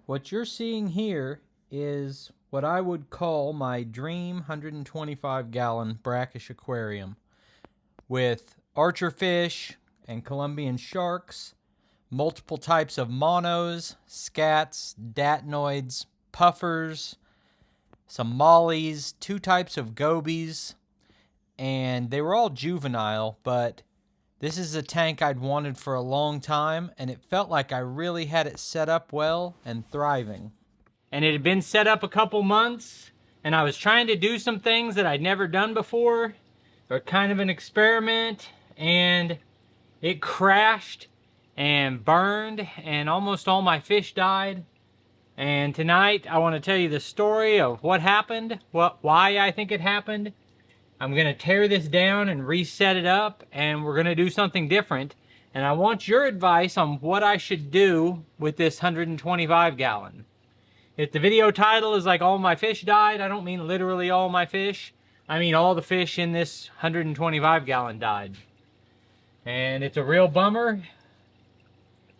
What you're seeing here is what I would call my dream 125-gallon Brackish Aquarium with archer fish and Colombian sharks, multiple types of monos, scats, datnoids, puffers, some mollies, two types of gobies, and they were all juvenile, but this is a tank I'd wanted for a long time, and it felt like I really had it set up well and thriving. And it had been set up a couple months, and I was trying to do some things that I'd never done before, or kind of an experiment, and it crashed and burned, and almost all my fish died. And tonight, I want to tell you the story of what happened, why I think it happened. I'm going to tear this down and reset it up, and we're going to do something different. And I want your advice on what I should do with this 125-gallon. If the video title is like all my fish died, I don't mean literally all my fish. I mean all the fish in this 125-gallon died. And it's a real bummer,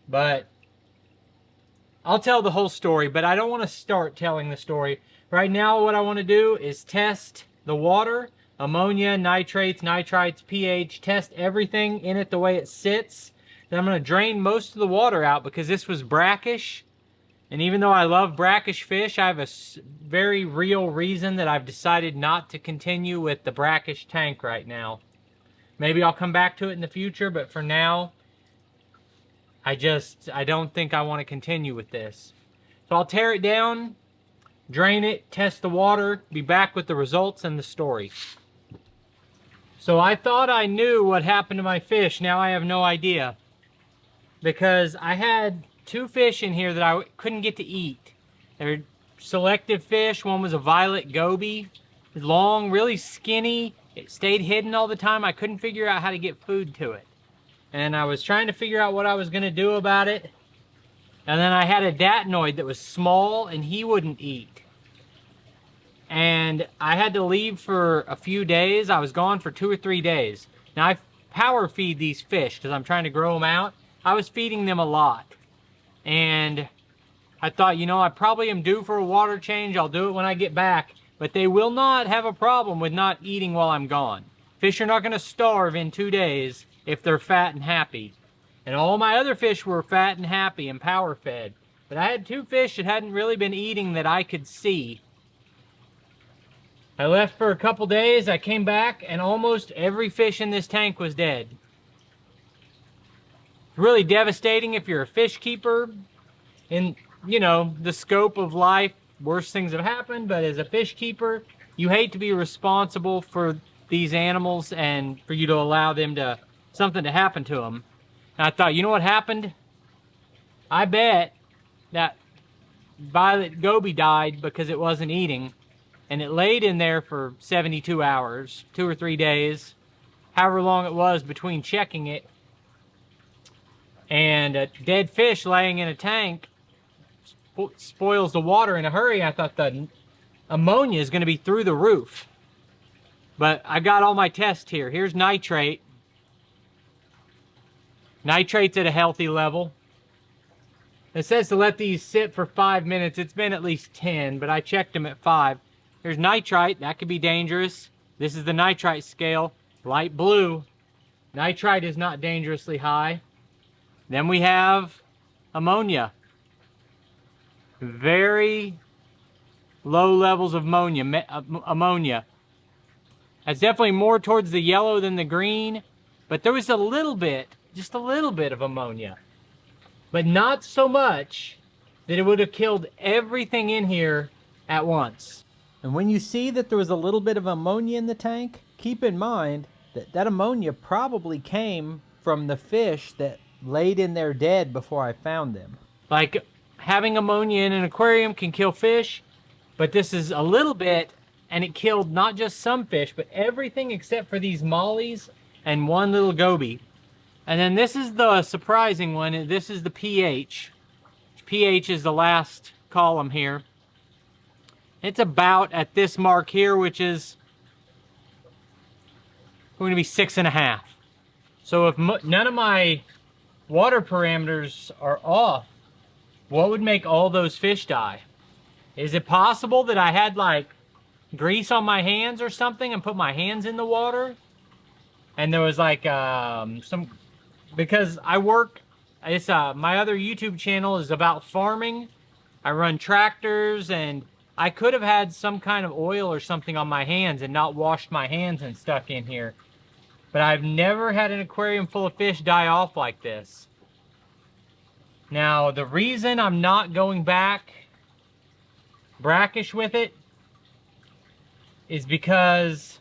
but I'll tell the whole story, but I don't want to start telling the story. Right now, what I want to do is test the water, ammonia, nitrates, nitrites, pH, test everything in it the way it sits. Then I'm going to drain most of the water out because this was brackish. And even though I love brackish fish, I have a very real reason that I've decided not to continue with the brackish tank right now. Maybe I'll come back to it in the future, but for now, I don't think I want to continue with this. So I'll tear it down, drain it, test the water, be back with the results and the story. So I thought I knew what happened to my fish. Now I have no idea. Because I had two fish in here that I couldn't get to eat. They're selective fish. One was a violet goby. Long, really skinny. It stayed hidden all the time. I couldn't figure out how to get food to it. And I was trying to figure out what I was going to do about it. And then I had a datnoid that was small and he wouldn't eat. And I had to leave for a few days. I was gone for 2 or 3 days. Now I power feed these fish because I'm trying to grow them out. I was feeding them a lot. And I thought, you know, I probably am due for a water change. I'll do it when I get back. But they will not have a problem with not eating while I'm gone. Fish are not going to starve in 2 days if they're fat and happy. And all my other fish were fat and happy and power fed. But I had two fish that hadn't really been eating that I could see. I left for a couple days, I came back, and almost every fish in this tank was dead. It's really devastating if you're a fish keeper. In, you know, the scope of life, worse things have happened, but as a fish keeper, you hate to be responsible for these animals and for you to allow them to, something to happen to them. And I thought, you know what happened? I bet that violet goby died because it wasn't eating. And it laid in there for 72 hours, 2 or 3 days, however long it was between checking it. And a dead fish laying in a tank spoils the water in a hurry. I thought the ammonia is going to be through the roof. But I got all my tests here. Here's nitrate. Nitrate's at a healthy level. It says to let these sit for 5 minutes. It's been at least 10, but I checked them at 5. There's nitrite, that could be dangerous. This is the nitrite scale, light blue. Nitrite is not dangerously high. Then we have ammonia. Very low levels of ammonia. That's definitely more towards the yellow than the green, but there was a little bit, just a little bit of ammonia. But not so much that it would have killed everything in here at once. And when you see that there was a little bit of ammonia in the tank, keep in mind that that ammonia probably came from the fish that laid in there dead before I found them. Like, having ammonia in an aquarium can kill fish, but this is a little bit, and it killed not just some fish, but everything except for these mollies and one little goby. And then this is the surprising one, and this is the pH. pH is the last column here. It's about at this mark here, which is going to be 6.5. So if none of my water parameters are off, what would make all those fish die? Is it possible that I had like grease on my hands or something and put my hands in the water? And there was like because I work, it's my other YouTube channel is about farming. I run tractors, and I could have had some kind of oil or something on my hands and not washed my hands and stuck in here. But I've never had an aquarium full of fish die off like this. Now, the reason I'm not going back brackish with it is because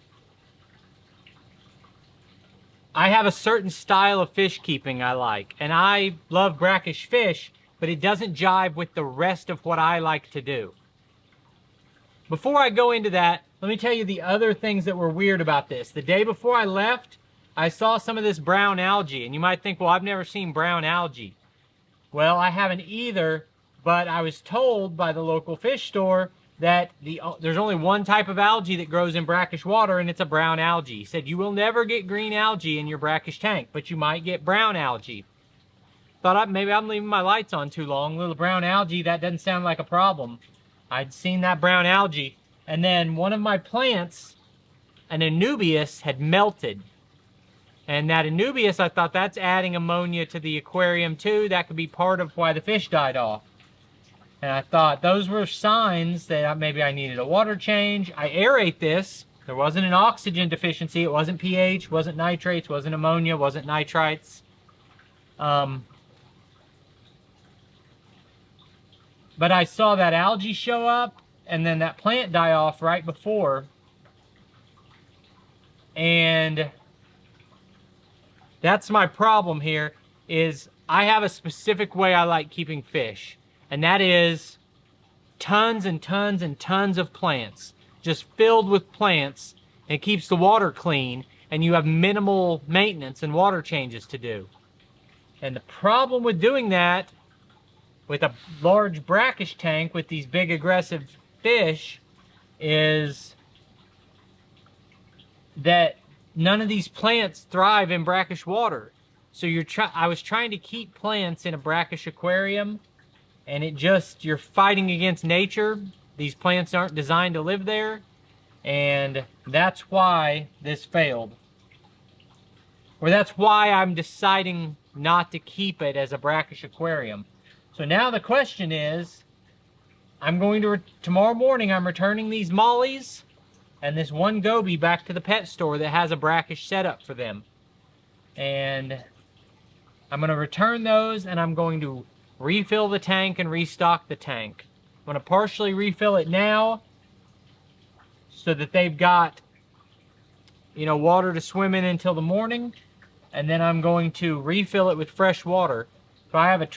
I have a certain style of fish keeping I like. And I love brackish fish, but it doesn't jive with the rest of what I like to do. Before I go into that, let me tell you the other things that were weird about this. The day before I left, I saw some of this brown algae, and you might think, well, I've never seen brown algae. Well, I haven't either, but I was told by the local fish store that there's only one type of algae that grows in brackish water, and it's a brown algae. He said, you will never get green algae in your brackish tank, but you might get brown algae. Thought maybe I'm leaving my lights on too long. Little brown algae, that doesn't sound like a problem. I'd seen that brown algae, and then one of my plants, an anubias, had melted. And that anubias, I thought that's adding ammonia to the aquarium too. That could be part of why the fish died off. And I thought those were signs that maybe I needed a water change. I aerate this. There wasn't an oxygen deficiency. It wasn't pH, wasn't nitrates, wasn't ammonia, wasn't nitrites. But I saw that algae show up and then that plant die off right before. And that's my problem here, is I have a specific way I like keeping fish. And that is tons and tons and tons of plants. Just filled with plants. And it keeps the water clean. And you have minimal maintenance and water changes to do. And the problem with doing that with a large brackish tank with these big aggressive fish is that none of these plants thrive in brackish water. So I was trying to keep plants in a brackish aquarium, and you're fighting against nature. These plants aren't designed to live there, and that's why this failed. Or that's why I'm deciding not to keep it as a brackish aquarium. So now the question is, tomorrow morning I'm returning these mollies and this one goby back to the pet store that has a brackish setup for them. And I'm going to return those, and I'm going to refill the tank and restock the tank. I'm going to partially refill it now so that they've got, water to swim in until the morning. And then I'm going to refill it with fresh water. So I have a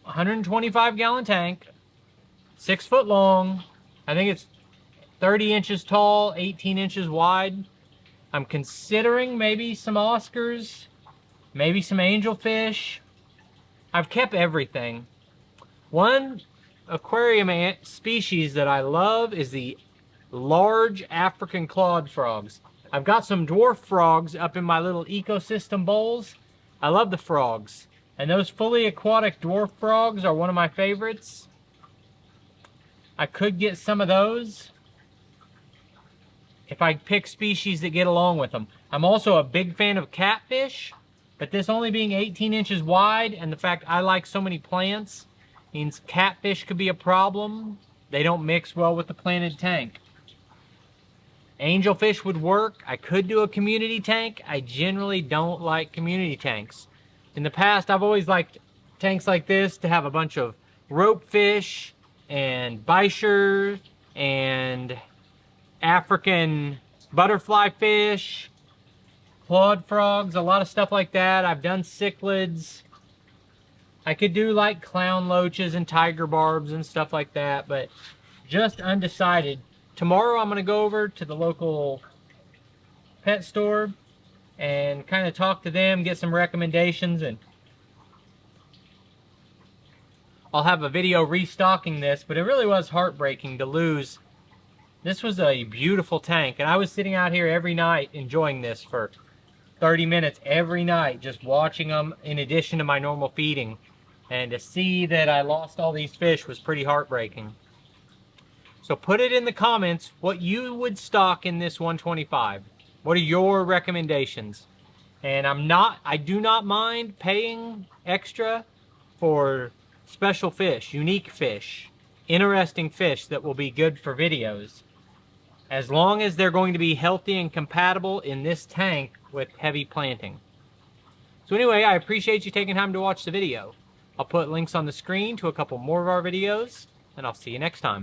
125-gallon tank, 6 foot long. I think it's 30 inches tall, 18 inches wide. I'm considering maybe some Oscars, maybe some angelfish. I've kept everything. One aquarium ant species that I love is the large African clawed frogs. I've got some dwarf frogs up in my little ecosystem bowls. I love the frogs. And those fully aquatic dwarf frogs are one of my favorites. I could get some of those if I pick species that get along with them. I'm also a big fan of catfish, but this only being 18 inches wide and the fact I like so many plants means catfish could be a problem. They don't mix well with the planted tank. Angelfish would work. I could do a community tank. I generally don't like community tanks. In the past, I've always liked tanks like this to have a bunch of rope fish and bichir and African butterfly fish, clawed frogs, a lot of stuff like that. I've done cichlids. I could do like clown loaches and tiger barbs and stuff like that, but just undecided. Tomorrow I'm going to go over to the local pet store and kind of talk to them, get some recommendations, and I'll have a video restocking this, but it really was heartbreaking to lose. This was a beautiful tank, and I was sitting out here every night enjoying this for 30 minutes every night, just watching them in addition to my normal feeding. And to see that I lost all these fish was pretty heartbreaking. So put it in the comments what you would stock in this 125. What are your recommendations? And I do not mind paying extra for special fish, unique fish, interesting fish that will be good for videos, as long as they're going to be healthy and compatible in this tank with heavy planting. So anyway, I appreciate you taking time to watch the video. I'll put links on the screen to a couple more of our videos, and I'll see you next time.